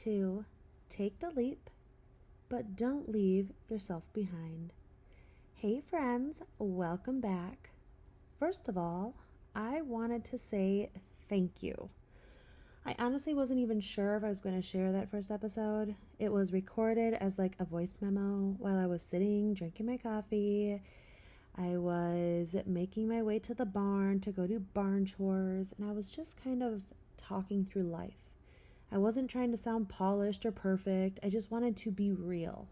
to take the leap, but don't leave yourself behind. Hey friends, welcome back. First of all, I wanted to say thank you. I honestly wasn't even sure if I was going to share that first episode. It was recorded as like a voice memo while I was sitting drinking my coffee. I was making my way to the barn to go do barn chores, and I was just kind of talking through life. I wasn't trying to sound polished or perfect. I just wanted to be real.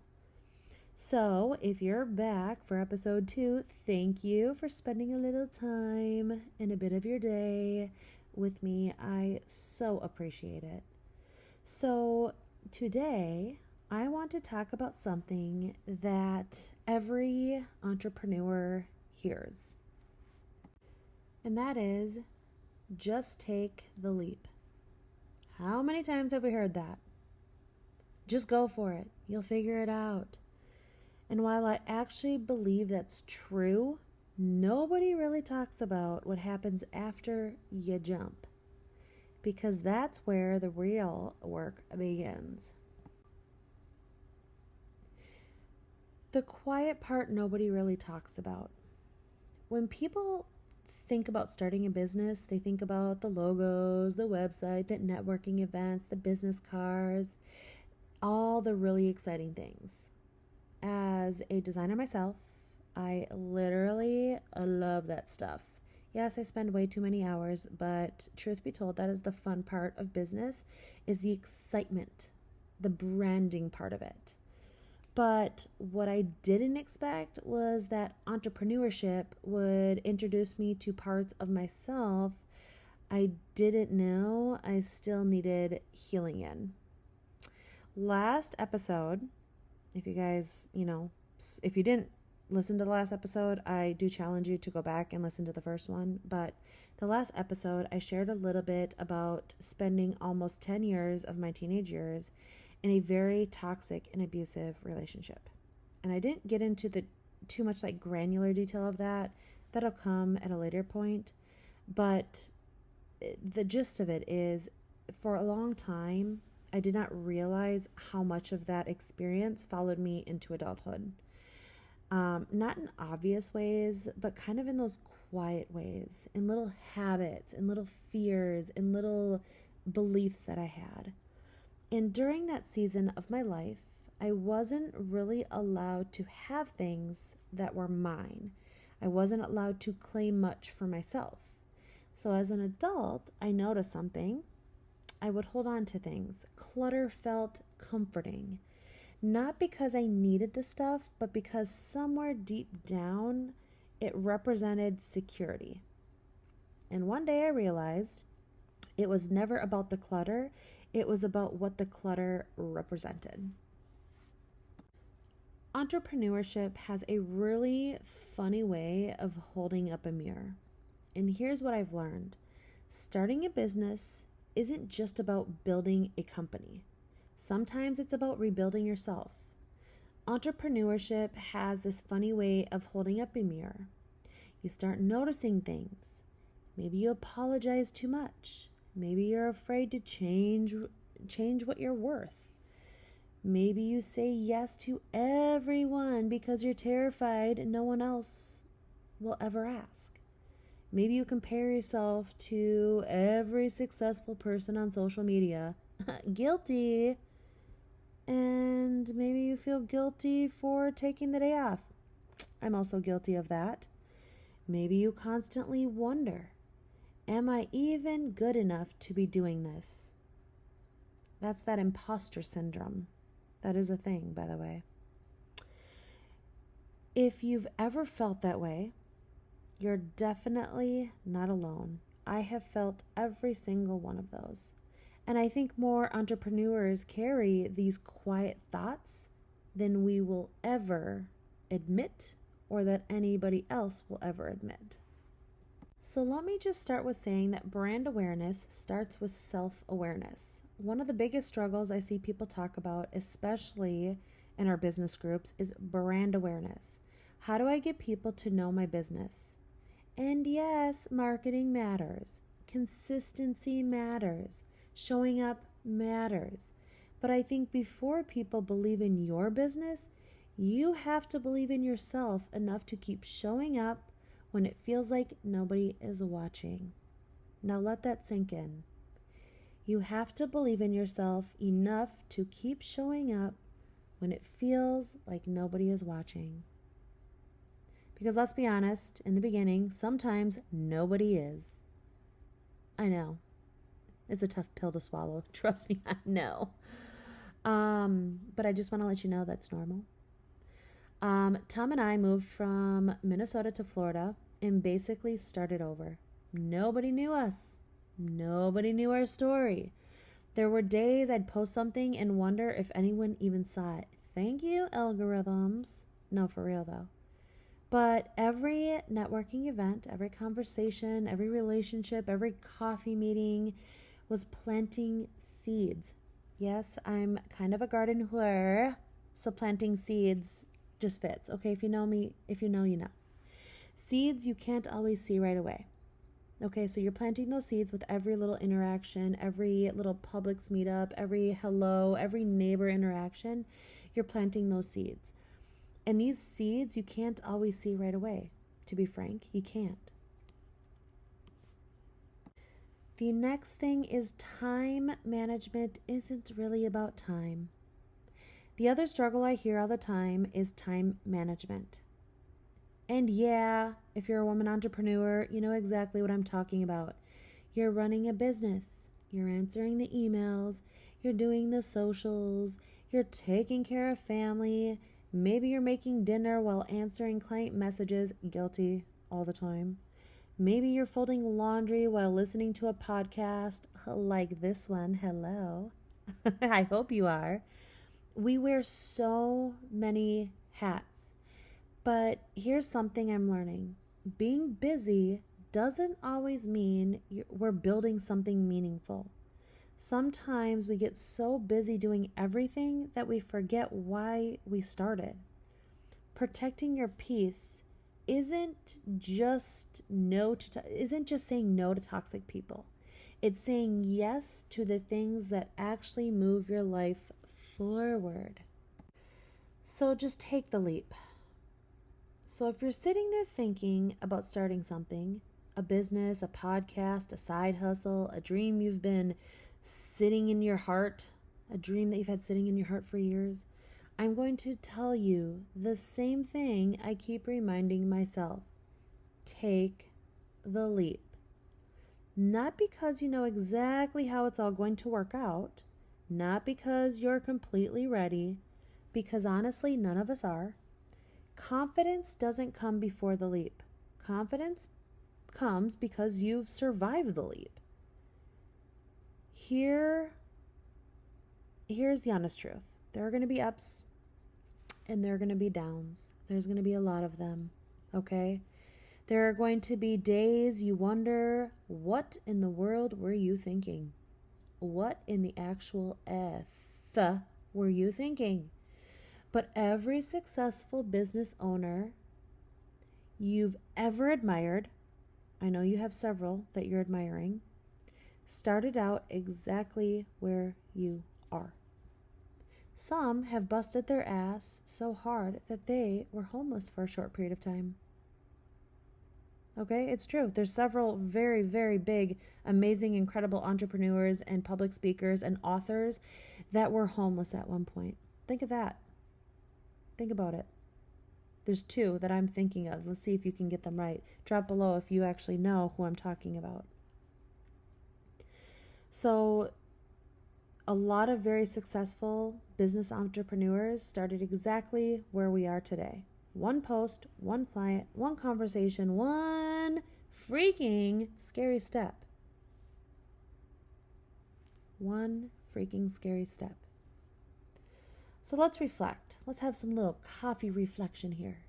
So, if you're back for episode 2, thank you for spending a little time and a bit of your day with me. I so appreciate it. So, today I want to talk about something that every entrepreneur hears. And that is just take the leap. How many times have we heard that? Just go for it. You'll figure it out. And while I actually believe that's true, nobody really talks about what happens after you jump, because that's where the real work begins. The quiet part nobody really talks about. When people think about starting a business, they think about the logos, the website, the networking events, the business cards, all the really exciting things. As a designer myself, I literally love that stuff. Yes, I spend way too many hours, but truth be told, that is the fun part of business, is the excitement, the branding part of it. But what I didn't expect was that entrepreneurship would introduce me to parts of myself I didn't know I still needed healing in. Last episode, if you guys, if you didn't listen to the last episode, I do challenge you to go back and listen to the first one. But the last episode, I shared a little bit about spending almost 10 years of my teenage years in a very toxic and abusive relationship. And I didn't get into the too much like granular detail of that. That'll come at a later point. But the gist of it is, for a long time, I did not realize how much of that experience followed me into adulthood. Not in obvious ways, but kind of in those quiet ways, in little habits, in little fears, in little beliefs that I had. And during that season of my life, I wasn't really allowed to have things that were mine. I wasn't allowed to claim much for myself. So as an adult, I noticed something. I would hold on to things. Clutter felt comforting. Not because I needed the stuff, but because somewhere deep down, it represented security. And one day I realized it was never about the clutter. It was about what the clutter represented. Entrepreneurship has a really funny way of holding up a mirror. And here's what I've learned. Starting a business isn't just about building a company. Sometimes it's about rebuilding yourself. Entrepreneurship has this funny way of holding up a mirror. You start noticing things. Maybe you apologize too much. Maybe you're afraid to change what you're worth. Maybe you say yes to everyone because you're terrified no one else will ever ask. Maybe you compare yourself to every successful person on social media. Guilty. And maybe you feel guilty for taking the day off. I'm also guilty of that. Maybe you constantly wonder, am I even good enough to be doing this? That's that imposter syndrome. That is a thing, by the way. If you've ever felt that way, you're definitely not alone. I have felt every single one of those. And I think more entrepreneurs carry these quiet thoughts than we will ever admit, or that anybody else will ever admit. So let me just start with saying that brand awareness starts with self-awareness. One of the biggest struggles I see people talk about, especially in our business groups, is brand awareness. How do I get people to know my business? And yes, marketing matters. Consistency matters. Showing up matters. But I think before people believe in your business, you have to believe in yourself enough to keep showing up when it feels like nobody is watching. Now let that sink in. You have to believe in yourself enough to keep showing up when it feels like nobody is watching. Because let's be honest, in the beginning, sometimes nobody is. I know. It's a tough pill to swallow. Trust me, I know. But I just want to let you know that's normal. Tom and I moved from Minnesota to Florida and basically started over. Nobody knew us. Nobody knew our story. There were days I'd post something and wonder if anyone even saw it. Thank you, algorithms. No, for real though. But every networking event, every conversation, every relationship, every coffee meeting was planting seeds. Yes, I'm kind of a gardener, so planting seeds just fits. Okay, if you know me, if you know, you know. Seeds you can't always see right away. Okay, so you're planting those seeds with every little interaction, every little Publix meetup, every hello, every neighbor interaction. You're planting those seeds. And these seeds you can't always see right away. To be frank, you can't. The next thing is time management isn't really about time. The other struggle I hear all the time is time management. And yeah, if you're a woman entrepreneur, you know exactly what I'm talking about. You're running a business. You're answering the emails. You're doing the socials. You're taking care of family. Maybe you're making dinner while answering client messages. Guilty all the time. Maybe you're folding laundry while listening to a podcast like this one. Hello. I hope you are. We wear so many hats. But here's something I'm learning. Being busy doesn't always mean we're building something meaningful. Sometimes we get so busy doing everything that we forget why we started. Protecting your peace isn't just saying no to toxic people. It's saying yes to the things that actually move your life forward. So just take the leap. So if you're sitting there thinking about starting something, a business, a podcast, a side hustle, a dream you've been sitting in your heart, a dream that you've had sitting in your heart for years, I'm going to tell you the same thing I keep reminding myself. Take the leap. Not because you know exactly how it's all going to work out, not because you're completely ready, because honestly, none of us are. Confidence doesn't come before the leap. Confidence comes because you've survived the leap. Here's the honest truth. There are going to be ups and there are going to be downs. There's going to be a lot of them, okay? There are going to be days you wonder, what in the world were you thinking? What in the actual F were you thinking? But every successful business owner you've ever admired, I know you have several that you're admiring, started out exactly where you are. Some have busted their ass so hard that they were homeless for a short period of time. Okay, it's true. There's several very, very big, amazing, incredible entrepreneurs and public speakers and authors that were homeless at one point. Think of that. Think about it. There's two that I'm thinking of. Let's see if you can get them right. Drop below if you actually know who I'm talking about. So, a lot of very successful business entrepreneurs started exactly where we are today. One post, one client, one conversation, one freaking scary step. One freaking scary step. So let's reflect. Let's have some little coffee reflection here.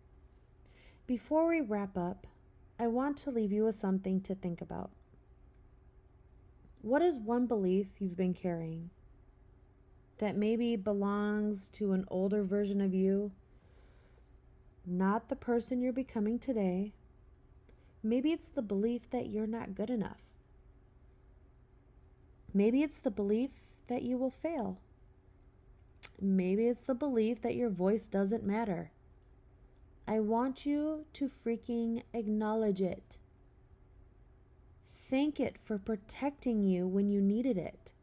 Before we wrap up, I want to leave you with something to think about. What is one belief you've been carrying that maybe belongs to an older version of you, not the person you're becoming today? Maybe it's the belief that you're not good enough. Maybe it's the belief that you will fail. Maybe it's the belief that your voice doesn't matter. I want you to freaking acknowledge it. Thank it for protecting you when you needed it.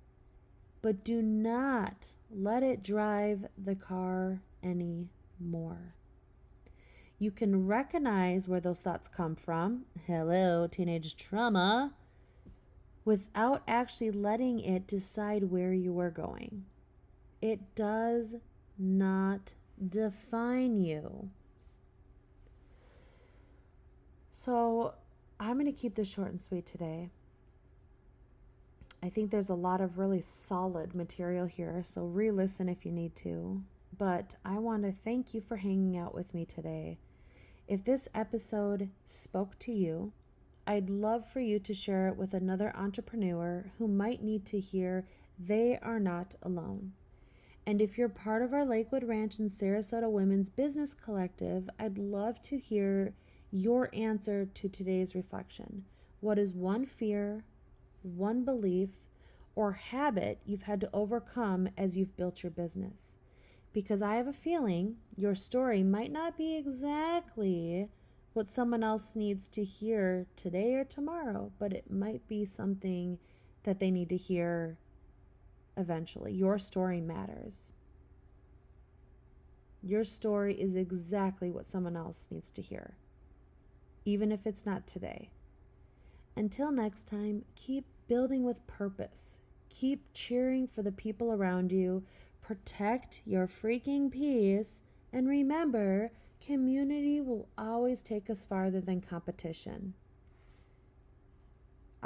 But do not let it drive the car anymore. You can recognize where those thoughts come from. Hello, teenage trauma. Without actually letting it decide where you are going. It does not define you. So I'm going to keep this short and sweet today. I think there's a lot of really solid material here, so re-listen if you need to. But I want to thank you for hanging out with me today. If this episode spoke to you, I'd love for you to share it with another entrepreneur who might need to hear they are not alone. And if you're part of our Lakewood Ranch and Sarasota Women's Business Collective, I'd love to hear your answer to today's reflection. What is one fear, one belief, or habit you've had to overcome as you've built your business? Because I have a feeling your story might not be exactly what someone else needs to hear today or tomorrow, but it might be something that they need to hear eventually. Your story matters. Your story is exactly what someone else needs to hear, even if it's not today. Until next time, keep building with purpose. Keep cheering for the people around you. Protect your freaking peace. And remember, community will always take us farther than competition.